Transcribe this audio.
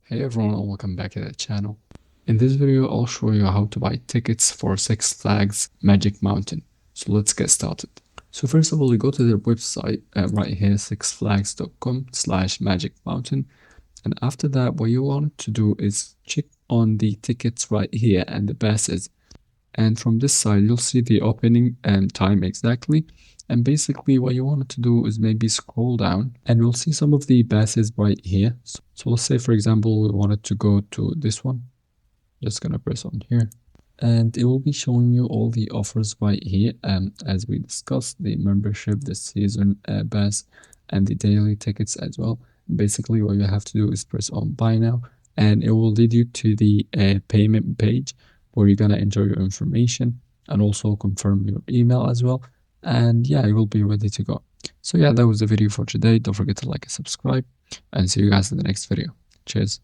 Hey everyone, and welcome back to the channel. In this video, I'll show you how to buy tickets for Six Flags Magic Mountain. So let's get started. So first of all, you go to their website right here, sixflags.com/Magic Mountain. And after that, what you want to do is check on the tickets right here and the passes. And from this side, you'll see the opening time exactly. And basically what you want to do is maybe scroll down and we'll see some of the passes right here. So let's say, for example, we wanted to go to this one. Just gonna press on here. And it will be showing you all the offers right here. As we discussed, the membership, the season pass, and the daily tickets as well. Basically, what you have to do is press on buy now, and it will lead you to the payment page where you're gonna enter your information and also confirm your email as well. And yeah, you will be ready to go. So yeah, that was the video for today. Don't forget to like and subscribe, and see you guys in the next video. Cheers.